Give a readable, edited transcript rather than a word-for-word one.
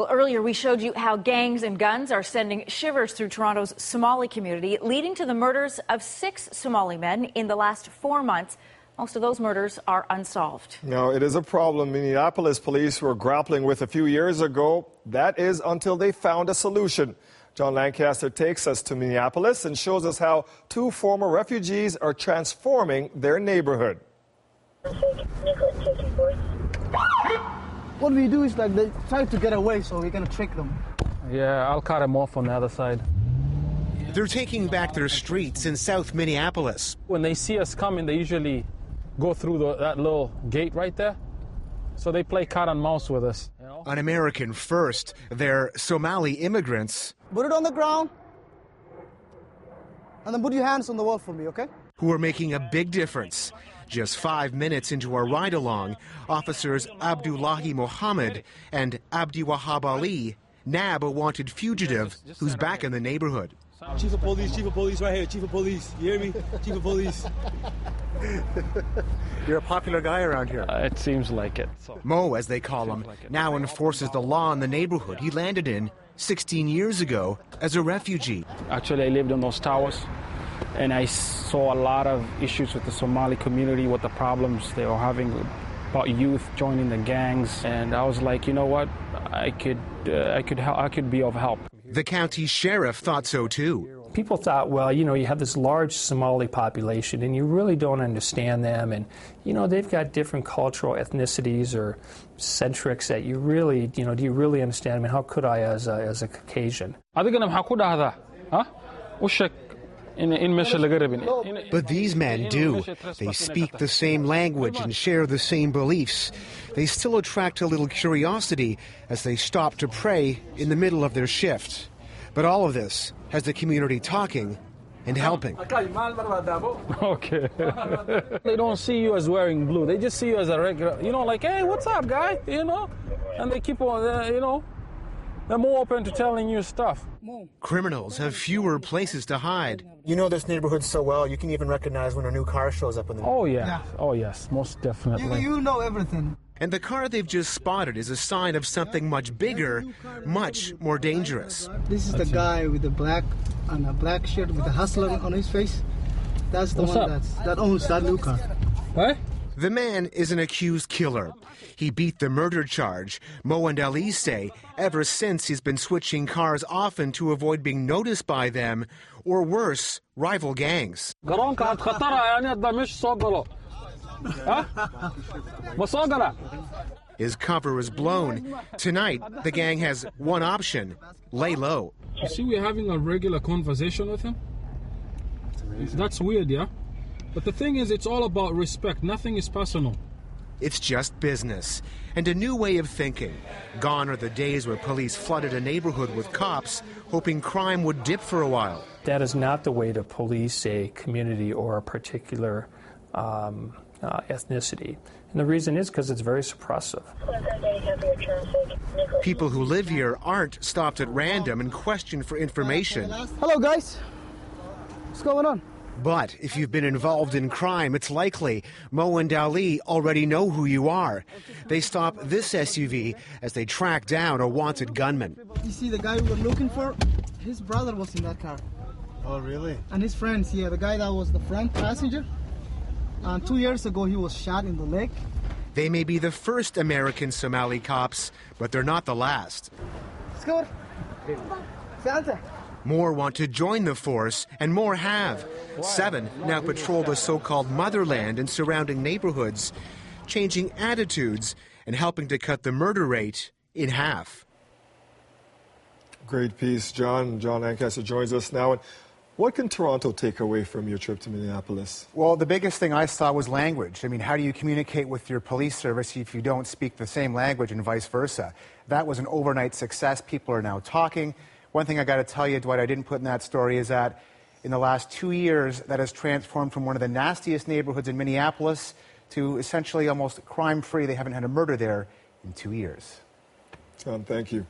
Well, earlier we showed you how gangs and guns are sending shivers through Toronto's Somali community, leading to the murders of 6 Somali men in the last 4 months. Most of those murders are unsolved. Now, it is a problem Minneapolis police were grappling with a few years ago. That is until they found a solution. John Lancaster takes us to Minneapolis and shows us how 2 former refugees are transforming their neighborhood. What we do is like they try to get away, so we're going to trick them. Yeah, I'll cut them off on the other side. They're taking back their streets in South Minneapolis. When they see us coming, they usually go through that little gate right there. So they play cat and mouse with us. You know? An American first, they're Somali immigrants. Put it on the ground, and then put your hands on the wall for me, okay? Who are making a big difference. Just 5 minutes into our ride-along, officers Abdullahi Mohammed and Abdi Wahab Ali nab a wanted fugitive who's back in the neighborhood. Chief of police right here, chief of police. You hear me? Chief of police. You're a popular guy around here. It seems like it. So. Mo, as they call him, now enforces the law in the neighborhood he landed in 16 years ago as a refugee. Actually, I lived in those towers, and I saw a lot of issues with the Somali community, with the problems they were having about youth joining the gangs. And I was like, you know what? I could be of help. The county sheriff thought so too. People thought, well, you know, you have this large Somali population and you really don't understand them, and, you know, they've got different cultural ethnicities or centrics that you really, you know, do you really understand them, and how could I as a Caucasian? But these men do. They speak the same language and share the same beliefs. They still attract a little curiosity as they stop to pray in the middle of their shift. But all of this has the community talking and helping. Okay. They don't see you as wearing blue. They just see you as a regular, you know, like, hey, what's up, guy? You know? And they keep on, you know, they're more open to telling you stuff. Criminals have fewer places to hide. You know this neighborhood so well, you can even recognize when a new car shows up in the Oh, yeah. Oh, yes, most definitely. You know everything. And the car they've just spotted is a sign of something much bigger, much more dangerous. This is the guy with the black shirt with the hustler on his face. That's the one that owns that new car. What? The man is an accused killer. He beat the murder charge, Mo and Ali say, ever since he's been switching cars often to avoid being noticed by them, or worse, rival gangs. His cover is blown. Tonight, the gang has one option: lay low. You see, we're having a regular conversation with him. That's weird, yeah? But the thing is, it's all about respect. Nothing is personal. It's just business and a new way of thinking. Gone are the days where police flooded a neighborhood with cops, hoping crime would dip for a while. That is not the way to police a community or a particular ethnicity. And the reason is because it's very suppressive. People who live here aren't stopped at random and questioned for information. Hello, guys. What's going on? But if you've been involved in crime, it's likely Mo and Ali already know who you are. They stop this SUV as they track down a wanted gunman. You see the guy we were looking for? His brother was in that car. Oh, really? And his friends, yeah, the guy that was the front passenger. 2 years ago, he was shot in the leg. They may be the first American Somali cops, but they're not the last. Let's go. Santa. More want to join the force, and more have. 7 now patrol the so-called motherland and surrounding neighborhoods, changing attitudes and helping to cut the murder rate in half. Great piece, John. John Lancaster joins us now. And what can Toronto take away from your trip to Minneapolis? Well, the biggest thing I saw was language. I mean, how do you communicate with your police service if you don't speak the same language and vice versa? That was an overnight success. People are now talking. One thing I got to tell you, Dwight, I didn't put in that story is that in the last 2 years, that has transformed from one of the nastiest neighborhoods in Minneapolis to essentially almost crime-free. They haven't had a murder there in 2 years. John, thank you.